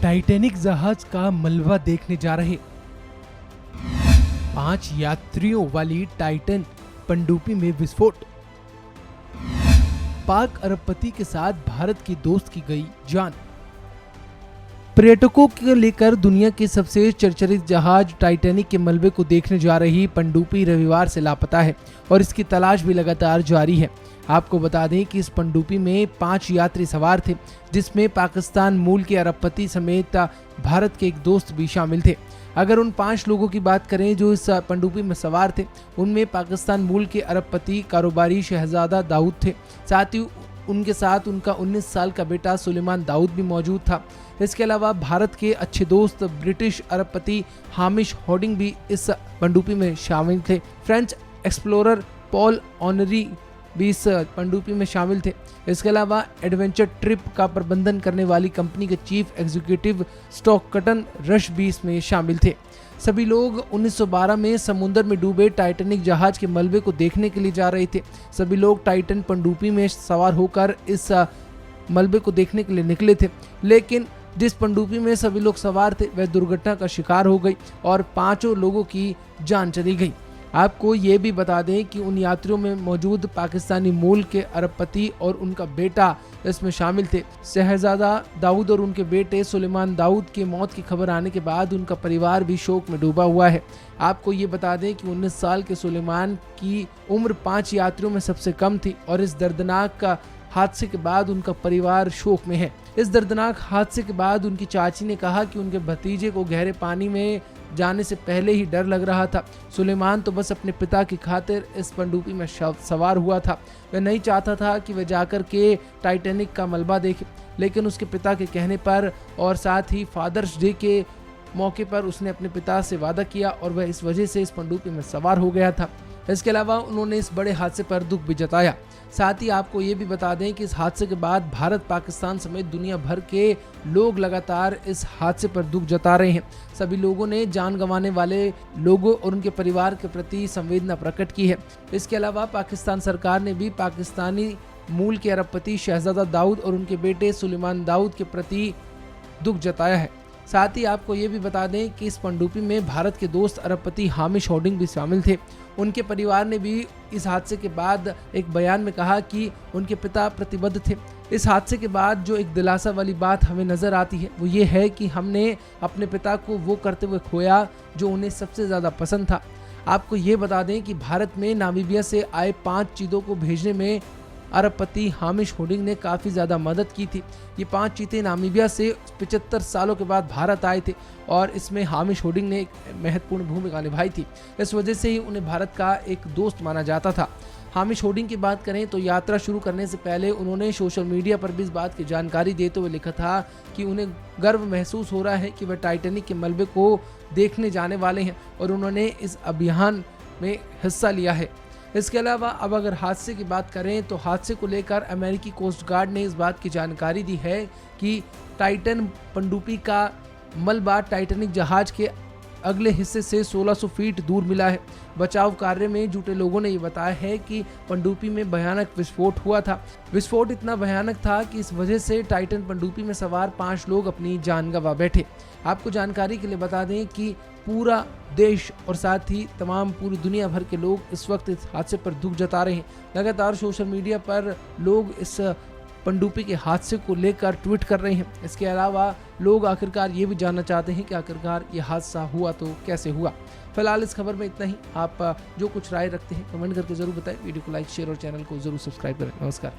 Titanic जहाज का मलबा देखने जा रहे 5 यात्रियों वाली टाइटन पनडुब्बी में विस्फोट। पाक अरबपति के साथ भारत की दोस्त की गई जान। पर्यटकों को लेकर दुनिया के सबसे चर्चित जहाज टाइटैनिक के मलबे को देखने जा रही पनडुब्बी रविवार से लापता है और इसकी तलाश भी लगातार जारी है। आपको बता दें कि इस पनडुब्बी में 5 यात्री सवार थे, जिसमें पाकिस्तान मूल के अरबपति समेत भारत के एक दोस्त भी शामिल थे। अगर उन 5 लोगों की बात करें जो इस पनडुब्बी में सवार थे, उनमें पाकिस्तान मूल के अरबपति कारोबारी शहजादा दाऊद थे। साथ ही उनके साथ उनका 19 साल का बेटा सुलेमान दाऊद भी मौजूद था। इसके अलावा भारत के अच्छे दोस्त ब्रिटिश अरबपति हामिश हॉडिंग भी इस पनडुब्बी में शामिल थे। फ्रेंच एक्सप्लोरर पॉल ऑनरी भी इस पनडुब्बी में शामिल थे। इसके अलावा एडवेंचर ट्रिप का प्रबंधन करने वाली कंपनी के चीफ एग्जीक्यूटिव स्टॉकटन रश भी इसमें शामिल थे। सभी लोग 1912 में समुद्र में डूबे टाइटैनिक जहाज के मलबे को देखने के लिए जा रहे थे। सभी लोग टाइटन पनडुब्बी में सवार होकर इस मलबे को देखने के लिए निकले थे, लेकिन जिस पनडुब्बी में सभी लोग सवार थे वह दुर्घटना का शिकार हो गई और 5 लोगों की जान चली गई। आपको ये भी बता दें कि उन यात्रियों में मौजूद पाकिस्तानी मूल के अरबपति और उनका बेटा इसमें शामिल थे। शहजादा दाऊद और उनके बेटे सुलेमान दाऊद की मौत की खबर आने के बाद उनका परिवार भी शोक में डूबा हुआ है। आपको ये बता दें कि 19 साल के सुलेमान की उम्र 5 यात्रियों में सबसे कम थी और इस दर्दनाक हादसे के बाद उनका परिवार शोक में है। इस दर्दनाक हादसे के बाद उनकी चाची ने कहा कि उनके भतीजे को गहरे पानी में जाने से पहले ही डर लग रहा था। सुलेमान तो बस अपने पिता की खातिर इस पनडुब्बी में सवार हुआ था। वह नहीं चाहता था कि वह जाकर के टाइटैनिक का मलबा देखे, लेकिन उसके पिता के कहने पर और साथ ही फादर्स डे के मौके पर उसने अपने पिता से वादा किया और वह इस वजह से इस पनडुब्बी में सवार हो गया था। इसके अलावा उन्होंने इस बड़े हादसे पर दुख भी जताया। साथ ही आपको ये भी बता दें कि इस हादसे के बाद भारत, पाकिस्तान समेत दुनिया भर के लोग लगातार इस हादसे पर दुख जता रहे हैं। सभी लोगों ने जान गंवाने वाले लोगों और उनके परिवार के प्रति संवेदना प्रकट की है। इसके अलावा पाकिस्तान सरकार ने भी पाकिस्तानी मूल के अरबपति शहजादा दाऊद और उनके बेटे सुलेमान दाऊद के प्रति दुख जताया है। साथ ही आपको ये भी बता दें कि इस पनडुब्बी में भारत के दोस्त अरबपति हामिश हॉडिंग भी शामिल थे। उनके परिवार ने भी इस हादसे के बाद एक बयान में कहा कि उनके पिता प्रतिबद्ध थे। इस हादसे के बाद जो एक दिलासा वाली बात हमें नज़र आती है वो ये है कि हमने अपने पिता को वो करते हुए खोया जो उन्हें सबसे ज़्यादा पसंद था। आपको ये बता दें कि भारत में नामीबिया से आए 5 चीतों को भेजने में अरबपति हामिश हॉडिंग ने काफ़ी ज़्यादा मदद की थी। ये 5 चीते नामीबिया से 75 सालों के बाद भारत आए थे और इसमें हामिश हॉडिंग ने एक महत्वपूर्ण भूमिका निभाई थी। इस वजह से ही उन्हें भारत का एक दोस्त माना जाता था। हामिश हॉडिंग की बात करें तो यात्रा शुरू करने से पहले उन्होंने सोशल मीडिया पर भी इस बात की जानकारी देते हुए लिखा था कि उन्हें गर्व महसूस हो रहा है कि वह टाइटैनिक के मलबे को देखने जाने वाले हैं और उन्होंने इस अभियान में हिस्सा लिया है। इसके अलावा अब अगर हादसे की बात करें तो हादसे को लेकर अमेरिकी कोस्ट गार्ड ने इस बात की जानकारी दी है कि टाइटन पनडुब्बी का मलबा टाइटैनिक जहाज के अगले हिस्से से 1600 फीट दूर मिला है। बचाव कार्य में जुटे लोगों ने ये बताया है कि पनडुब्बी में भयानक विस्फोट हुआ था। विस्फोट इतना भयानक था कि इस वजह से टाइटन पनडुब्बी में सवार 5 लोग अपनी जान गंवा बैठे। आपको जानकारी के लिए बता दें कि पूरा देश और साथ ही तमाम पूरी दुनिया भर के लोग इस वक्त इस हादसे पर दुख जता रहे हैं। लगातार सोशल मीडिया पर लोग इस पनडुब्बी के हादसे को लेकर ट्वीट कर रहे हैं। इसके अलावा लोग आखिरकार ये भी जानना चाहते हैं कि आखिरकार ये हादसा हुआ तो कैसे हुआ। फिलहाल इस खबर में इतना ही। आप जो कुछ राय रखते हैं कमेंट करके जरूर बताएं। वीडियो को लाइक, शेयर और चैनल को जरूर सब्सक्राइब करें। नमस्कार।